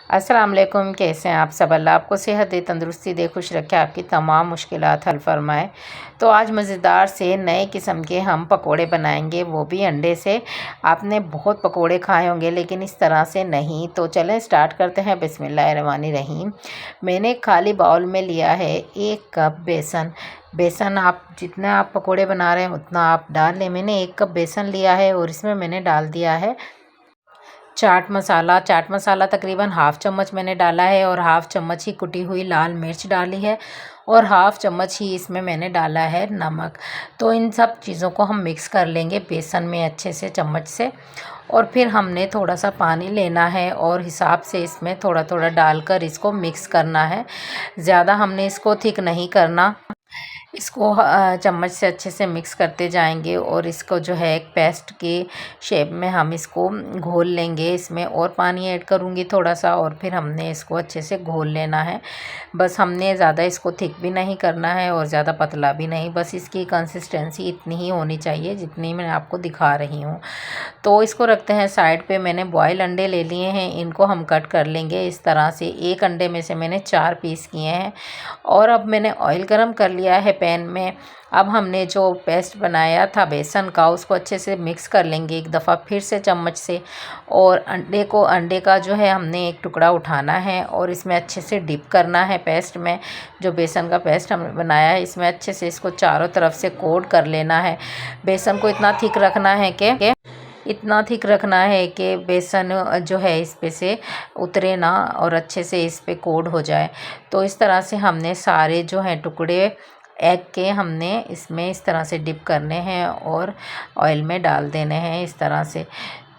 अस्सलाम वालेकुम। कैसे हैं आप सब? अल्लाह आपको सेहत दे, तंदुरुस्ती दे, खुश रखे, आपकी तमाम मुश्किलात हल फरमाए। तो आज मज़ेदार से नए किस्म के हम पकोड़े बनाएंगे, वो भी अंडे से। आपने बहुत पकोड़े खाए होंगे लेकिन इस तरह से नहीं। तो चलें स्टार्ट करते हैं। बिस्मिल्लाहिर्रहमानिर्रहीम। मैंने खाली बाउल में लिया है 1 कप बेसन। बेसन आप जितना आप पकोड़े बना रहे हैं उतना आप डाल लें। मैंने 1 कप बेसन लिया है और इसमें मैंने डाल दिया है चाट मसाला। चाट मसाला तकरीबन हाफ़ चम्मच मैंने डाला है और हाफ़ चम्मच ही कुटी हुई लाल मिर्च डाली है और हाफ़ चम्मच ही इसमें मैंने डाला है नमक। तो इन सब चीज़ों को हम मिक्स कर लेंगे बेसन में अच्छे से चम्मच से। और फिर हमने थोड़ा सा पानी लेना है और हिसाब से इसमें थोड़ा थोड़ा डालकर इसको मिक्स करना है। ज़्यादा हमने इसको थिक नहीं करना। इसको चम्मच से अच्छे से मिक्स करते जाएंगे और इसको जो है एक पेस्ट की शेप में हम इसको घोल लेंगे। इसमें और पानी ऐड करूँगी थोड़ा सा और फिर हमने इसको अच्छे से घोल लेना है। बस हमने ज़्यादा इसको थिक भी नहीं करना है और ज़्यादा पतला भी नहीं, बस इसकी कंसिस्टेंसी इतनी ही होनी चाहिए जितनी मैं आपको दिखा रही हूँ। तो इसको रखते हैं साइड पे। मैंने बॉयल अंडे ले लिए हैं, इनको हम कट कर लेंगे इस तरह से। एक अंडे में से मैंने 4 पीस किए हैं और अब मैंने ऑयल गरम कर लिया है पैन में। अब हमने जो पेस्ट बनाया था बेसन का उसको अच्छे से मिक्स कर लेंगे एक दफ़ा फिर से चम्मच से। और अंडे का जो है हमने एक टुकड़ा उठाना है और इसमें अच्छे से डिप करना है पेस्ट में। जो बेसन का पेस्ट हमने बनाया है इसमें अच्छे से इसको चारों तरफ से कोट कर लेना है। बेसन को इतना थिक रखना है कि बेसन जो है इस पे से उतरे ना और अच्छे से इस पे कोट हो जाए। तो इस तरह से हमने सारे जो हैं टुकड़े एग के हमने इसमें इस तरह से डिप करने हैं और ऑयल में डाल देने हैं इस तरह से।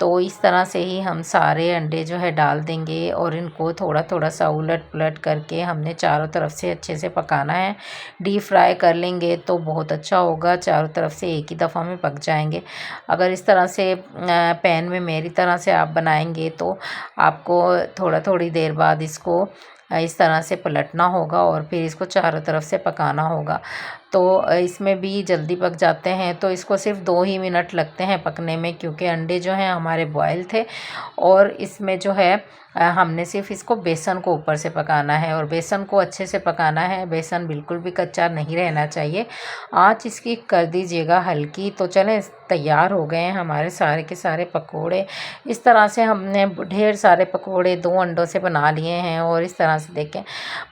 तो इस तरह से ही हम सारे अंडे जो है डाल देंगे और इनको थोड़ा थोड़ा सा उलट पुलट करके हमने चारों तरफ से अच्छे से पकाना है। डीप फ्राई कर लेंगे तो बहुत अच्छा होगा, चारों तरफ से एक ही दफ़ा में पक जाएंगे। अगर इस तरह से पैन में मेरी तरह से आप बनाएंगे तो आपको थोड़ी देर बाद इसको इस तरह से पलटना होगा और फिर इसको चारों तरफ से पकाना होगा। तो इसमें भी जल्दी पक जाते हैं। तो इसको सिर्फ 2 ही मिनट लगते हैं पकने में क्योंकि अंडे जो हैं हमारे बॉयल थे। और इसमें जो है हमने सिर्फ इसको बेसन को ऊपर से पकाना है और बेसन को अच्छे से पकाना है। बेसन बिल्कुल भी कच्चा नहीं रहना चाहिए। आँच इसकी कर दीजिएगा हल्की। तो चलें तैयार हो गए हैं हमारे सारे के सारे पकोड़े। इस तरह से हमने ढेर सारे पकोड़े 2 अंडों से बना लिए हैं और इस तरह से देखें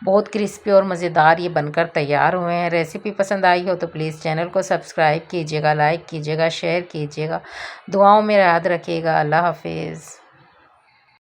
बहुत क्रिस्पी और मज़ेदार ये बनकर तैयार हुए हैं। रेसिपी पसंद आई हो तो प्लीज़ चैनल को सब्सक्राइब कीजिएगा, लाइक कीजिएगा, शेयर कीजिएगा। दुआओं में याद रखिएगा। अल्लाह हाफिज़।